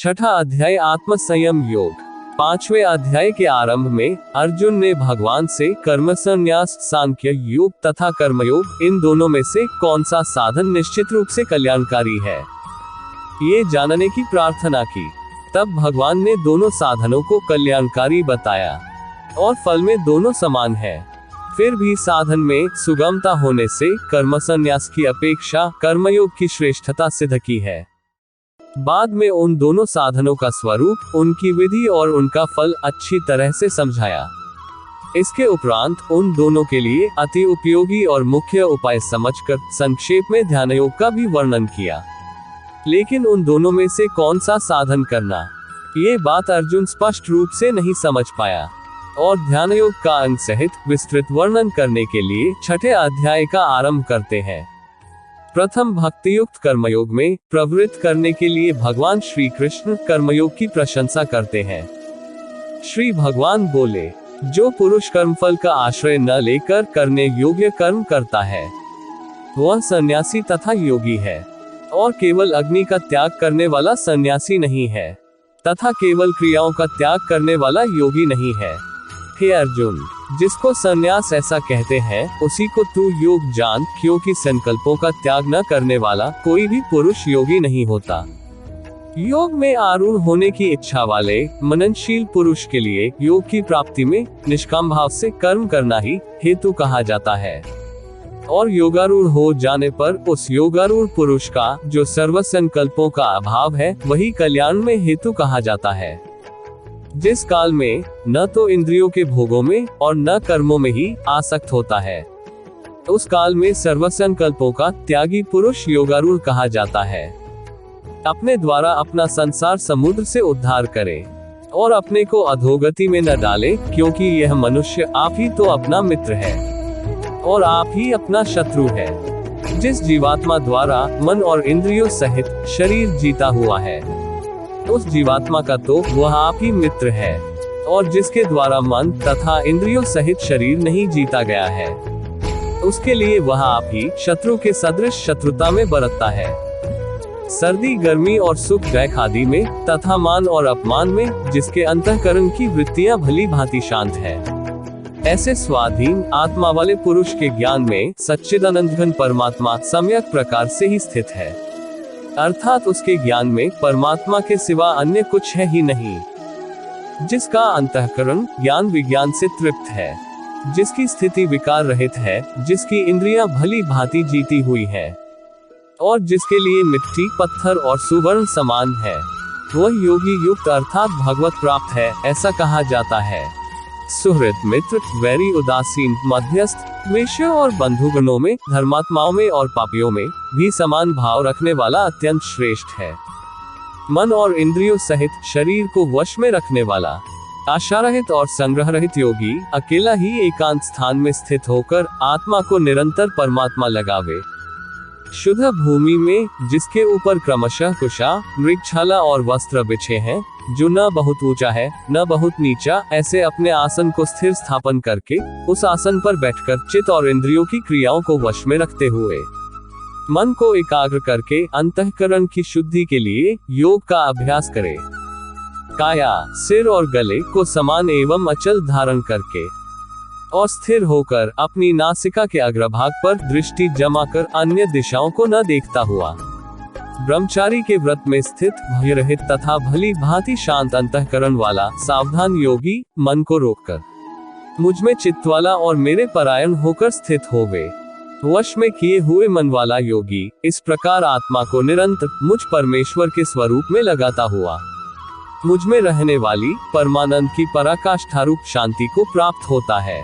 छठा अध्याय आत्म संयम योग। पांचवें अध्याय के आरंभ में अर्जुन ने भगवान से कर्म संन्यास, सांख्य योग तथा कर्मयोग, इन दोनों में से कौन सा साधन निश्चित रूप से कल्याणकारी है, ये जानने की प्रार्थना की। तब भगवान ने दोनों साधनों को कल्याणकारी बताया और फल में दोनों समान है। फिर भी साधन में सुगमता होने से कर्म संन्यास की अपेक्षा कर्मयोग की श्रेष्ठता सिद्ध की है। बाद में उन दोनों साधनों का स्वरूप, उनकी विधि और उनका फल अच्छी तरह से समझाया। इसके उपरांत उन दोनों के लिए अति उपयोगी और मुख्य उपाय समझकर संक्षेप में ध्यान योग का भी वर्णन किया। लेकिन उन दोनों में से कौन सा साधन करना, ये बात अर्जुन स्पष्ट रूप से नहीं समझ पाया और ध्यान योग का अंग सहित विस्तृत वर्णन करने के लिए छठे अध्याय का आरंभ करते हैं। प्रथम भक्तियुक्त कर्मयोग में प्रवृत्त करने के लिए भगवान श्री कृष्ण कर्मयोग की प्रशंसा करते हैं। श्री भगवान बोले, जो पुरुष कर्मफल का आश्रय न लेकर करने योग्य कर्म करता है वह सन्यासी तथा योगी है, और केवल अग्नि का त्याग करने वाला सन्यासी नहीं है तथा केवल क्रियाओं का त्याग करने वाला योगी नहीं है। हे अर्जुन, जिसको सन्यास ऐसा कहते हैं उसी को तू योग जान, क्योंकि संकल्पों का त्याग न करने वाला कोई भी पुरुष योगी नहीं होता। योग में आरूढ़ होने की इच्छा वाले मननशील पुरुष के लिए योग की प्राप्ति में निष्काम भाव से कर्म करना ही हेतु कहा जाता है, और योगारूढ़ हो जाने पर उस योगारूढ़ पुरुष का जो सर्व संकल्पों का अभाव है वही कल्याण में हेतु कहा जाता है। जिस काल में न तो इंद्रियों के भोगों में और न कर्मों में ही आसक्त होता है, उस काल में सर्व संकल्पों का त्यागी पुरुष योगारूढ़ कहा जाता है। अपने द्वारा अपना संसार समुद्र से उद्धार करे और अपने को अधोगति में न डाले, क्योंकि यह मनुष्य आप ही तो अपना मित्र है और आप ही अपना शत्रु है। जिस जीवात्मा द्वारा मन और इंद्रियों सहित शरीर जीता हुआ है, उस जीवात्मा का तो वह आप ही मित्र है, और जिसके द्वारा मन तथा इंद्रियों सहित शरीर नहीं जीता गया है, उसके लिए वह आप ही शत्रु के सदृश शत्रुता में बरतता है। सर्दी गर्मी और सुख दुख आदि में तथा मान और अपमान में जिसके अंतःकरण की वृत्तियां भली भांति शांत है, ऐसे स्वाधीन आत्मा वाले पुरुष के ज्ञान में सच्चिदानंद घन परमात्मा सम्यक प्रकार से ही स्थित है, अर्थात उसके ज्ञान में परमात्मा के सिवा अन्य कुछ है ही नहीं। जिसका अंतःकरण ज्ञान विज्ञान से तृप्त है, जिसकी स्थिति विकार रहित है, जिसकी इंद्रियां भली भांति जीती हुई है, और जिसके लिए मिट्टी पत्थर और सुवर्ण समान है, वह योगी युक्त अर्थात भगवत प्राप्त है, ऐसा कहा जाता है। सुहृद मित्र, वैरी उदासीन, मध्यस्थ, वेश्य और बंधुगणों में, धर्मात्माओं में और पापियों में भी समान भाव रखने वाला अत्यंत श्रेष्ठ है। मन और इंद्रियों सहित शरीर को वश में रखने वाला आशा रहित और संग्रह रहित योगी अकेला ही एकांत स्थान में स्थित होकर आत्मा को निरंतर परमात्मा लगावे। शुद्ध भूमि में, जिसके ऊपर क्रमशः कुशा, मृगछाला और वस्त्र बिछे हैं, जो न बहुत ऊंचा है न बहुत नीचा, ऐसे अपने आसन को स्थिर स्थापन करके उस आसन पर बैठकर चित्त और इंद्रियों की क्रियाओं को वश में रखते हुए मन को एकाग्र करके अंतःकरण की शुद्धि के लिए योग का अभ्यास करे। काया, सिर और गले को समान एवं अचल धारण करके और स्थिर होकर अपनी नासिका के अग्रभाग पर दृष्टि जमाकर अन्य दिशाओं को न देखता हुआ ब्रह्मचारी के व्रत में स्थित भय रहित तथा भली भांति शांत अंतःकरण वाला सावधान योगी मन को रोककर मुझ में चित्त वाला और मेरे परायण होकर स्थित होवे। वश में किए हुए मन वाला योगी इस प्रकार आत्मा को निरंतर मुझ परमेश्वर के स्वरूप में लगाता हुआ मुझ में रहने वाली परमानंद की पराकाष्ठा रूप शांति को प्राप्त होता है।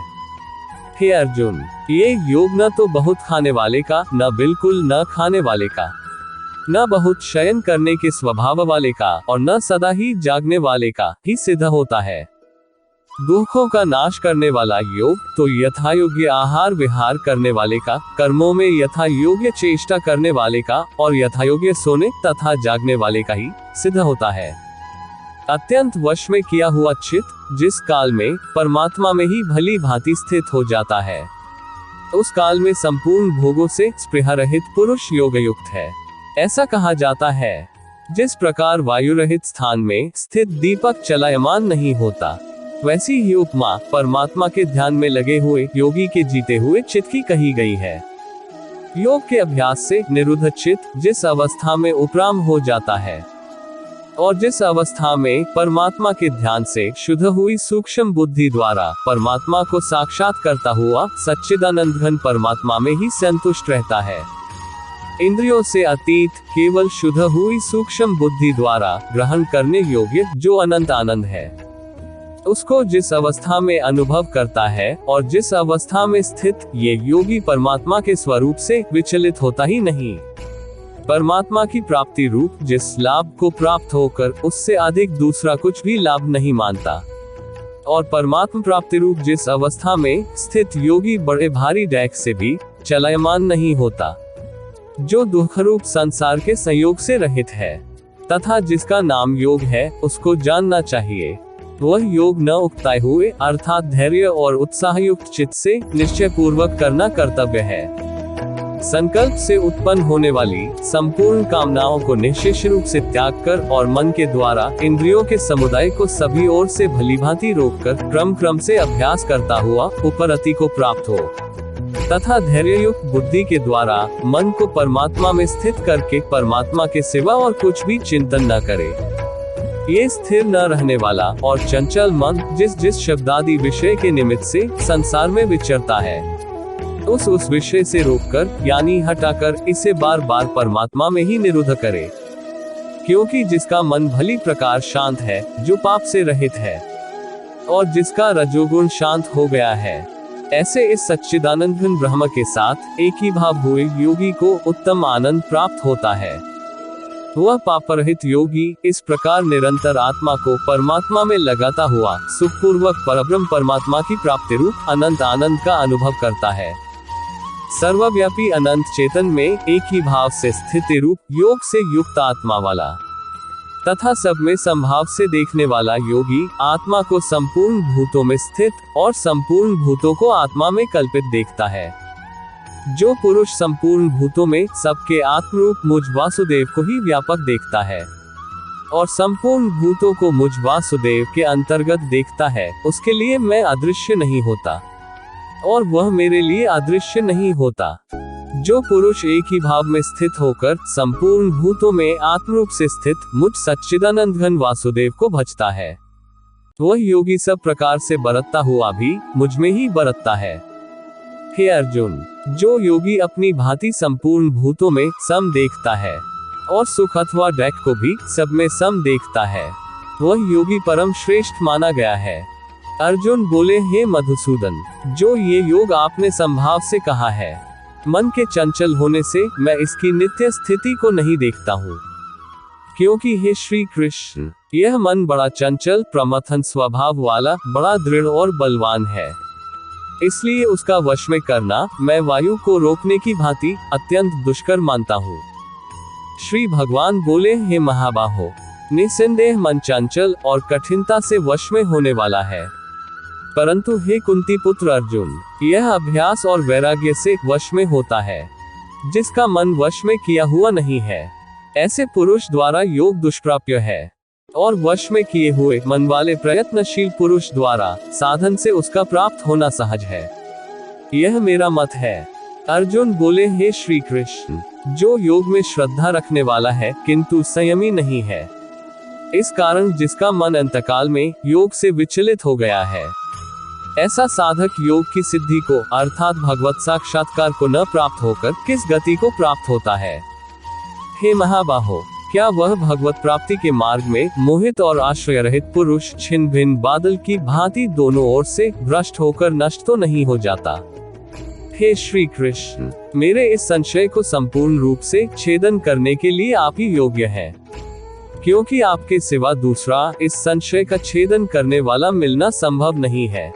हे अर्जुन, ये योग न तो बहुत खाने वाले का, न बिल्कुल न खाने वाले का, न बहुत शयन करने के स्वभाव वाले का, और न सदा ही जागने वाले का ही सिद्ध होता है। दुखों का नाश करने वाला योग तो यथा योग्य आहार विहार करने वाले का, कर्मों में यथा योग्य चेष्टा करने वाले का और यथा योग्य सोने तथा जागने वाले का ही सिद्ध होता है। अत्यंत वश में किया हुआ चित्त जिस काल में परमात्मा में ही भली भांति स्थित हो जाता है, उस काल में संपूर्ण भोगों से स्पृहा रहित पुरुष योग युक्त है, ऐसा कहा जाता है। जिस प्रकार वायु रहित स्थान में स्थित दीपक चलायमान नहीं होता, वैसी ही उपमा परमात्मा के ध्यान में लगे हुए योगी के जीते हुए चित्त की कही गई है। योग के अभ्यास से निरुद्ध चित्त जिस अवस्था में उपराम हो जाता है और जिस अवस्था में परमात्मा के ध्यान से शुद्ध हुई सूक्ष्म बुद्धि द्वारा परमात्मा को साक्षात करता हुआ सच्चिदानंद घन परमात्मा में ही संतुष्ट रहता है, इंद्रियों से अतीत केवल शुद्ध हुई सूक्ष्म बुद्धि द्वारा ग्रहण करने योग्य जो अनंत आनंद है, उसको जिस अवस्था में अनुभव करता है और जिस अवस्था में स्थित ये योगी परमात्मा के स्वरूप से विचलित होता ही नहीं, परमात्मा की प्राप्ति रूप जिस लाभ को प्राप्त होकर उससे अधिक दूसरा कुछ भी लाभ नहीं मानता, और परमात्मा प्राप्ति रूप जिस अवस्था में स्थित योगी बड़े भारी डैक से भी चलायमान नहीं होता, जो दुख रूप संसार के संयोग से रहित है तथा जिसका नाम योग है, उसको जानना चाहिए। वह योग न उकताए हुए अर्थात धैर्य और उत्साहयुक्त चित्त से निश्चय पूर्वक करना कर्तव्य है। संकल्प से उत्पन्न होने वाली संपूर्ण कामनाओं को निश्चित रूप से त्याग कर और मन के द्वारा इंद्रियों के समुदाय को सभी ओर से भलीभांति रोककर क्रम क्रम से अभ्यास करता हुआ उपरति को प्राप्त हो तथा धैर्ययुक्त बुद्धि के द्वारा मन को परमात्मा में स्थित करके परमात्मा के सिवा और कुछ भी चिंतन न करे। ये स्थिर न रहने वाला और चंचल मन जिस शब्दादि विषय के निमित्त से संसार में विचरता है, उस विषय से रोककर यानी हटाकर इसे बार बार परमात्मा में ही निरुद्ध करे। क्योंकि जिसका मन भली प्रकार शांत है, जो पाप से रहित है और जिसका रजोगुण शांत हो गया है, ऐसे इस सच्चिदानंद घन ब्रह्म के साथ एक ही भाव हुए योगी को उत्तम आनंद प्राप्त होता है। वह पापरहित योगी इस प्रकार निरंतर आत्मा को परमात्मा में लगाता हुआ सुखपूर्वक परब्रह्म परमात्मा की प्राप्ति रूप अनंत आनंद का अनुभव करता है। सर्वव्यापी अनंत चेतन में एक ही भाव से स्थिति रूप योग से युक्त आत्मा वाला तथा सब में संभाव से देखने वाला योगी आत्मा को संपूर्ण भूतों में स्थित और संपूर्ण भूतों को आत्मा में कल्पित देखता है। जो पुरुष संपूर्ण भूतों में सबके आत्मरूप मुझ वासुदेव को ही व्यापक देखता है और संपूर्ण भूतों को मुझ वासुदेव के अंतर्गत देखता है, उसके लिए मैं अदृश्य नहीं होता और वह मेरे लिए अदृश्य नहीं होता। जो पुरुष एक ही भाव में स्थित होकर संपूर्ण भूतों में आत्मरूप से स्थित मुझ सच्चिदानंद घन वासुदेव को भजता है, वह योगी सब प्रकार से बरतता हुआ भी मुझ में ही बरतता है। हे अर्जुन, जो योगी अपनी भांति संपूर्ण भूतों में सम देखता है और सुख अथवा दुख को भी सब में सम देखता है, वह योगी परम श्रेष्ठ माना गया है। अर्जुन बोले, हे मधुसूदन, जो ये योग आपने संभाव से कहा है, मन के चंचल होने से मैं इसकी नित्य स्थिति को नहीं देखता हूँ, क्योंकि हे श्री कृष्ण, यह मन बड़ा चंचल प्रमथन स्वभाव वाला बड़ा दृढ़ और बलवान है, इसलिए उसका वश में करना मैं वायु को रोकने की भांति अत्यंत दुष्कर मानता हूँ। श्री भगवान बोले, हे महाबाहो, निसंदेह मन चंचल और कठिनता से वश में होने वाला है, परंतु हे कुंती पुत्र अर्जुन, यह अभ्यास और वैराग्य से वश में होता है, जिसका मन वश में किया हुआ नहीं है। ऐसे पुरुष द्वारा योग दुष्प्राप्य है और वश में किए हुए मन वाले प्रयत्नशील पुरुष द्वारा साधन से उसका प्राप्त होना सहज है। यह मेरा मत है। अर्जुन बोले, हे श्री कृष्ण, जो योग में श्रद्धा रखने वाला है किंतु संयमी नहीं है, इस कारण जिसका मन अंतकाल में योग से विचलित हो गया है, ऐसा साधक योग की सिद्धि को अर्थात भगवत साक्षात्कार को न प्राप्त होकर किस गति को प्राप्त होता है। हे महाबाहो, क्या वह भगवत प्राप्ति के मार्ग में मोहित और आश्रय रहित पुरुष छिन्न भिन्न बादल की भांति दोनों ओर से भ्रष्ट होकर नष्ट तो नहीं हो जाता? हे श्री कृष्ण, मेरे इस संशय को संपूर्ण रूप से छेदन करने के लिए आप ही योग्य हैं, क्योंकि आपके सिवा दूसरा इस संशय का छेदन करने वाला मिलना संभव नहीं है।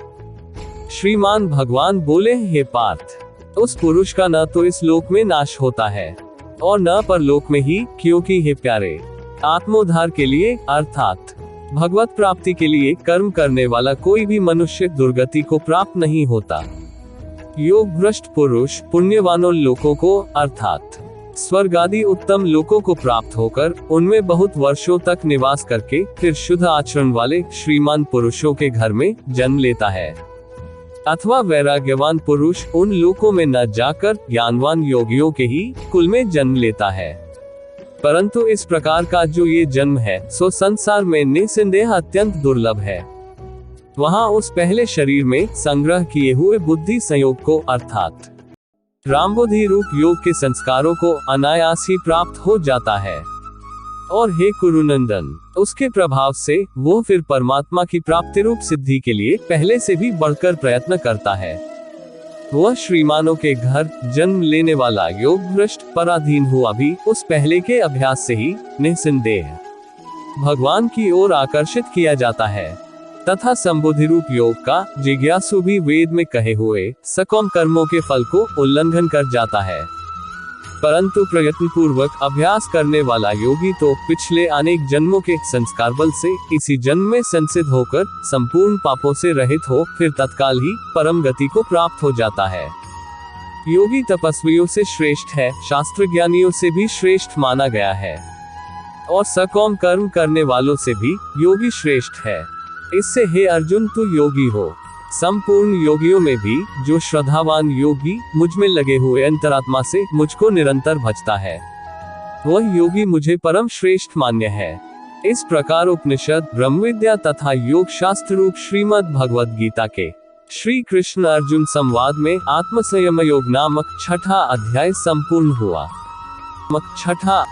श्रीमान भगवान बोले, हे पार्थ, उस पुरुष का न तो इस लोक में नाश होता है और न परलोक में ही, क्योंकि हे प्यारे, आत्मोद्धार के लिए अर्थात भगवत प्राप्ति के लिए कर्म करने वाला कोई भी मनुष्य दुर्गति को प्राप्त नहीं होता। योग भ्रष्ट पुरुष पुण्यवानों लोगों को अर्थात स्वर्ग आदि उत्तम लोकों को प्राप्त होकर उनमें बहुत वर्षों तक निवास करके फिर शुद्ध आचरण वाले श्रीमान पुरुषों के घर में जन्म लेता है। अथवा वैराग्यवान पुरुष उन लोकों में न जाकर ज्ञानवान योगियों के ही कुल में जन्म लेता है। परंतु इस प्रकार का जो ये जन्म है सो संसार में निसंदेह अत्यंत दुर्लभ है। वहाँ उस पहले शरीर में संग्रह किए हुए बुद्धि संयोग को अर्थात रामबुद्धि रूप योग के संस्कारों को अनायास ही प्राप्त हो जाता है। और हे कुरुनंदन, उसके प्रभाव से वो फिर परमात्मा की प्राप्ति रूप सिद्धि के लिए पहले से भी बढ़कर प्रयत्न करता है। वह श्रीमानों के घर जन्म लेने वाला योग भ्रष्ट पराधीन हुआ भी उस पहले के अभ्यास से ही निसंदेह भगवान की ओर आकर्षित किया जाता है तथा संबुद्धि रूप योग का जिज्ञासु भी वेद में कहे हुए सकौम कर्मों के फल को उल्लंघन कर जाता है। परंतु प्रयत्न पूर्वक अभ्यास करने वाला योगी तो पिछले अनेक जन्मों के संस्कार बल से इसी जन्म में संसिद्ध होकर संपूर्ण पापों से रहित हो फिर तत्काल ही परम गति को प्राप्त हो जाता है। योगी तपस्वियों से श्रेष्ठ है, शास्त्र ज्ञानियों से भी श्रेष्ठ माना गया है और सकौम कर्म करने वालों से भी योगी श्रेष्ठ है। इससे हे अर्जुन, तू योगी हो। संपूर्ण योगियों में भी जो श्रद्धावान योगी मुझ में लगे हुए अंतरात्मा से मुझको निरंतर भजता है, वह योगी मुझे परम श्रेष्ठ मान्य है। इस प्रकार उपनिषद, ब्रह्मविद्या तथा योग शास्त्र रूप श्रीमद् भगवद गीता के श्री कृष्ण अर्जुन संवाद में आत्मसंयम योग नामक छठा अध्याय संपूर्ण हुआ। छठा